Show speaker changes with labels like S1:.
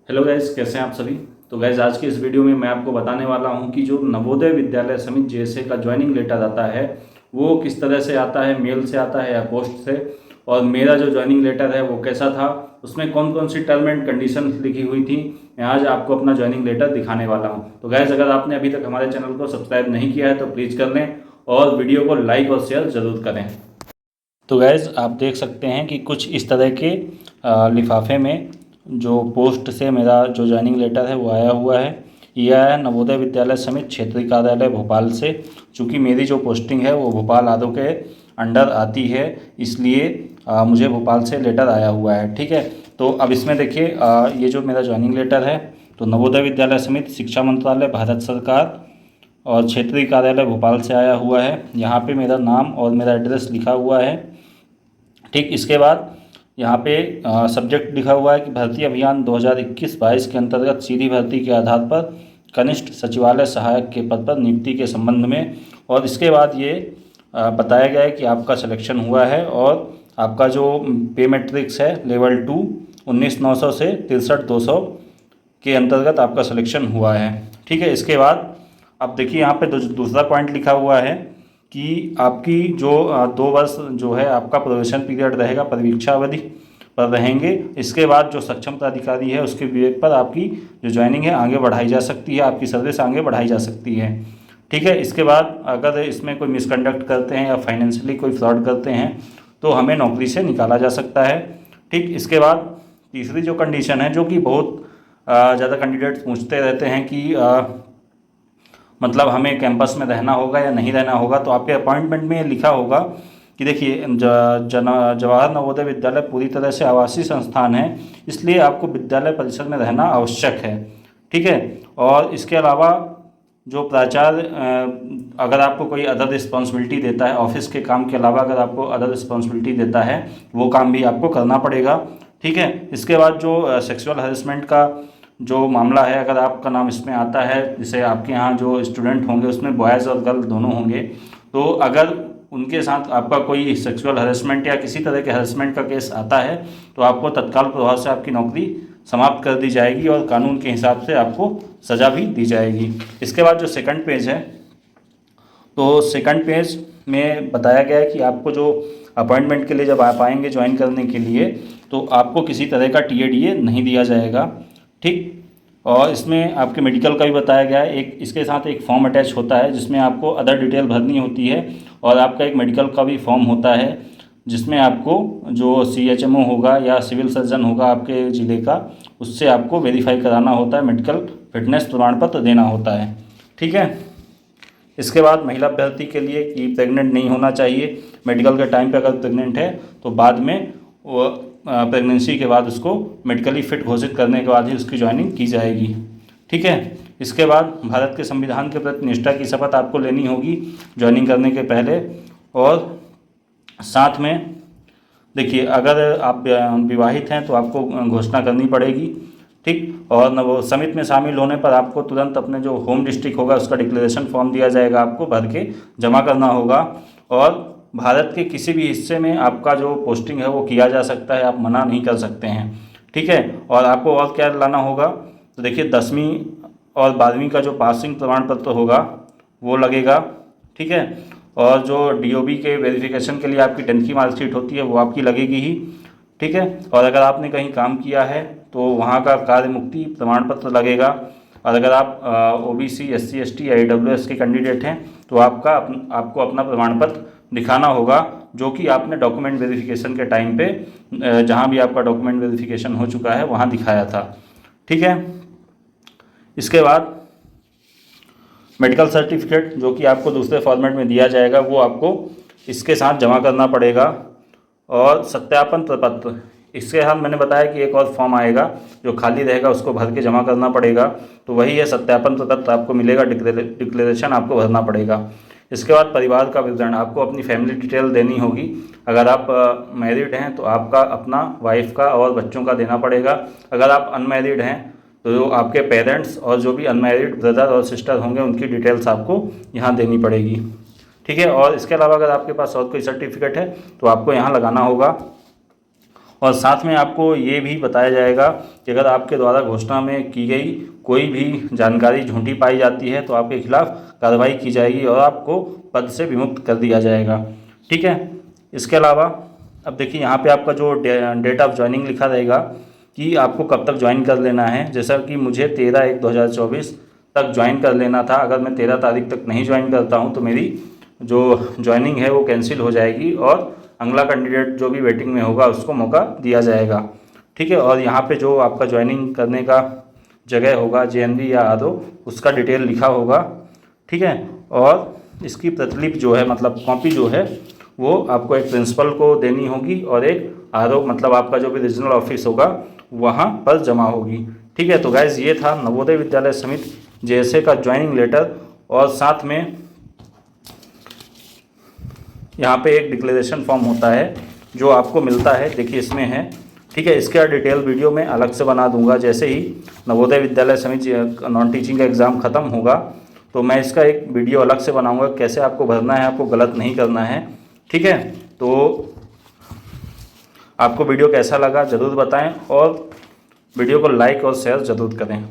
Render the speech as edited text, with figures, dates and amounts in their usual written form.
S1: Hello guys, कैसे हैं आप सभी। तो गैस, आज की इस वीडियो में मैं आपको बताने वाला हूं कि जो नवोदय विद्यालय समिति जेएसए का ज्वाइनिंग लेटर आता है वो किस तरह से आता है, मेल से आता है या पोस्ट से, और मेरा जो ज्वाइनिंग लेटर है वो कैसा था, उसमें कौन कौन सी टर्म एंड कंडीशन लिखी हुई थी। मैं आज आपको अपना ज्वाइनिंग लेटर दिखाने वाला हूँ। तो गैस, अगर आपने अभी तक हमारे चैनल को सब्सक्राइब नहीं किया है तो प्लीज़ कर लें और वीडियो को लाइक और शेयर ज़रूर करें। तो गैस, आप देख सकते हैं कि कुछ इस तरह के लिफाफे में जो पोस्ट से मेरा जो ज्वाइनिंग लेटर है वो आया हुआ है। ये आया है नवोदय विद्यालय समिति क्षेत्रीय कार्यालय भोपाल से। चूँकि मेरी जो पोस्टिंग है वो भोपाल आदो के अंडर आती है, इसलिए मुझे भोपाल से लेटर आया हुआ है। ठीक है, तो अब इसमें देखिए, ये जो मेरा ज्वाइनिंग लेटर है तो नवोदय विद्यालय समिति शिक्षा मंत्रालय भारत सरकार और क्षेत्रीय कार्यालय भोपाल से आया हुआ है। यहाँ पे मेरा नाम और मेरा एड्रेस लिखा हुआ है। ठीक, इसके बाद यहाँ पे सब्जेक्ट लिखा हुआ है कि भर्ती अभियान 2021-22 के अंतर्गत सीधी भर्ती के आधार पर कनिष्ठ सचिवालय सहायक के पद पर नियुक्ति के संबंध में। और इसके बाद ये बताया गया है कि आपका सिलेक्शन हुआ है और आपका जो पे मैट्रिक्स है लेवल 2 19,900 से 63,200 के अंतर्गत आपका सिलेक्शन हुआ है। ठीक है, इसके बाद अब देखिए यहाँ पे दूसरा पॉइंट लिखा हुआ है कि आपकी जो 2 वर्ष जो है आपका प्रोबेशन पीरियड रहेगा, परीक्षा अवधि पर रहेंगे। इसके बाद जो सक्षम प्राधिकारी है उसके विवेक पर आपकी जो ज्वाइनिंग है आगे बढ़ाई जा सकती है, आपकी सर्विस आगे बढ़ाई जा सकती है। ठीक है, इसके बाद अगर इसमें कोई मिसकंडक्ट करते हैं या फाइनेंशियली कोई फ्रॉड करते हैं तो हमें नौकरी से निकाला जा सकता है। ठीक, इसके बाद तीसरी जो कंडीशन है, जो कि बहुत ज़्यादा कैंडिडेट्स पूछते रहते हैं कि मतलब हमें कैंपस में रहना होगा या नहीं रहना होगा, तो आपके अपॉइंटमेंट में लिखा होगा कि देखिए जवाहर नवोदय विद्यालय पूरी तरह से आवासीय संस्थान है, इसलिए आपको विद्यालय परिसर में रहना आवश्यक है। ठीक है, और इसके अलावा जो प्राचार्य अगर आपको कोई अदर रिस्पॉन्सिबिलिटी देता है ऑफिस के काम के अलावा, अगर आपको अदर रिस्पॉन्सिबिलिटी देता है वो काम भी आपको करना पड़ेगा। ठीक है, इसके बाद जो सेक्सुअल हरेसमेंट का जो मामला है, अगर आपका नाम इसमें आता है, जैसे आपके यहाँ जो स्टूडेंट होंगे उसमें बॉयज़ और गर्ल दोनों होंगे, तो अगर उनके साथ आपका कोई सेक्सुअल हरेसमेंट या किसी तरह के हरेसमेंट का केस आता है तो आपको तत्काल प्रभाव से आपकी नौकरी समाप्त कर दी जाएगी और कानून के हिसाब से आपको सज़ा भी दी जाएगी। इसके बाद जो सेकंड पेज है, तो सेकंड पेज में बताया गया है कि आपको जो अपॉइंटमेंट के लिए जब आप आएंगे ज्वाइन करने के लिए तो आपको किसी तरह का टीएडीए नहीं दिया जाएगा। ठीक, और इसमें आपके मेडिकल का भी बताया गया है। एक इसके साथ एक फॉर्म अटैच होता है जिसमें आपको अदर डिटेल भरनी होती है, और आपका एक मेडिकल का भी फॉर्म होता है जिसमें आपको जो सीएचएमओ होगा या सिविल सर्जन होगा आपके ज़िले का, उससे आपको वेरीफाई कराना होता है, मेडिकल फिटनेस प्रमाण पत्र देना होता है। ठीक है, इसके बाद महिला अभ्यर्थी के लिए कि प्रेग्नेंट नहीं होना चाहिए। मेडिकल के टाइम पे अगर प्रेग्नेंट है तो बाद में वो प्रेगनेंसी के बाद उसको मेडिकली फिट घोषित करने के बाद ही उसकी ज्वाइनिंग की जाएगी। ठीक है, इसके बाद भारत के संविधान के प्रति निष्ठा की शपथ आपको लेनी होगी ज्वाइनिंग करने के पहले। और साथ में देखिए, अगर आप विवाहित हैं तो आपको घोषणा करनी पड़ेगी। ठीक, और नव समिति में शामिल होने पर आपको तुरंत अपने जो होम डिस्ट्रिक्ट होगा उसका डिक्लेरेशन फॉर्म दिया जाएगा, आपको भर के जमा करना होगा। और भारत के किसी भी हिस्से में आपका जो पोस्टिंग है वो किया जा सकता है, आप मना नहीं कर सकते हैं। ठीक है, और आपको और क्या लाना होगा, तो देखिए 10वीं और 12वीं का जो पासिंग प्रमाण पत्र होगा वो लगेगा। ठीक है, और जो डीओबी के वेरिफिकेशन के लिए आपकी 10th की मार्कशीट होती है वो आपकी लगेगी ही। ठीक है, और अगर आपने कहीं काम किया है तो वहाँ का कार्य मुक्ति प्रमाण पत्र लगेगा। और अगर आप ओबीसी एससी एसटी या ईडब्ल्यूएस के कैंडिडेट हैं तो आपको अपना प्रमाण पत्र दिखाना होगा, जो कि आपने डॉक्यूमेंट वेरिफिकेशन के टाइम पे जहाँ भी आपका डॉक्यूमेंट वेरिफिकेशन हो चुका है वहाँ दिखाया था। ठीक है, इसके बाद मेडिकल सर्टिफिकेट जो कि आपको दूसरे फॉर्मेट में दिया जाएगा वो आपको इसके साथ जमा करना पड़ेगा। और सत्यापन प्रपत्र, इसके साथ मैंने बताया कि एक और फॉर्म आएगा जो खाली रहेगा, उसको भर के जमा करना पड़ेगा। तो वही है सत्यापन प्रपत्र आपको मिलेगा, डिक्लेरेशन आपको भरना पड़ेगा। इसके बाद परिवार का विवरण, आपको अपनी फैमिली डिटेल देनी होगी। अगर आप मैरिड हैं तो आपका अपना वाइफ का और बच्चों का देना पड़ेगा। अगर आप अनमैरिड हैं तो जो आपके पेरेंट्स और जो भी अनमैरिड ब्रदर और सिस्टर होंगे उनकी डिटेल्स आपको यहाँ देनी पड़ेगी। ठीक है, और इसके अलावा अगर आपके पास और कोई सर्टिफिकेट है तो आपको यहाँ लगाना होगा। और साथ में आपको ये भी बताया जाएगा कि अगर आपके द्वारा घोषणा में की गई कोई भी जानकारी झूठी पाई जाती है तो आपके खिलाफ कार्रवाई की जाएगी और आपको पद से विमुक्त कर दिया जाएगा। ठीक है। इसके अलावा अब देखिए यहाँ पे आपका जो डेट ऑफ ज्वाइनिंग लिखा रहेगा कि आपको कब तक ज्वाइन कर लेना है। जैसा कि मुझे 13/1/2024 तक ज्वाइन कर लेना था। अगर मैं 13 तारीख तक नहीं ज्वाइन करता हूँ तो मेरी जो ज्वाइनिंग है वो कैंसिल हो जाएगी और अगला कैंडिडेट जो भी वेटिंग में होगा उसको मौका दिया जाएगा। ठीक है। और यहाँ पे जो आपका ज्वाइनिंग करने का जगह होगा JNV या आदो उसका डिटेल लिखा होगा। ठीक है। और इसकी प्रतिलिपि जो है मतलब कॉपी जो है वो आपको एक प्रिंसिपल को देनी होगी और एक आरओ मतलब आपका जो भी रीजनल ऑफिस होगा वहाँ पर जमा होगी। ठीक है। तो गाइज ये था नवोदय विद्यालय समिति JSA का ज्वाइनिंग लेटर और साथ में यहाँ पे एक डिक्लेरेशन फॉर्म होता है जो आपको मिलता है। देखिए इसमें है। ठीक है। इसका डिटेल वीडियो में अलग से बना दूंगा। जैसे ही नवोदय विद्यालय समिति नॉन टीचिंग का एग्ज़ाम ख़त्म होगा तो मैं इसका एक वीडियो अलग से बनाऊंगा कैसे आपको भरना है, आपको गलत नहीं करना है। ठीक है। तो आपको वीडियो कैसा लगा ज़रूर बताएं और वीडियो को लाइक और शेयर ज़रूर करें।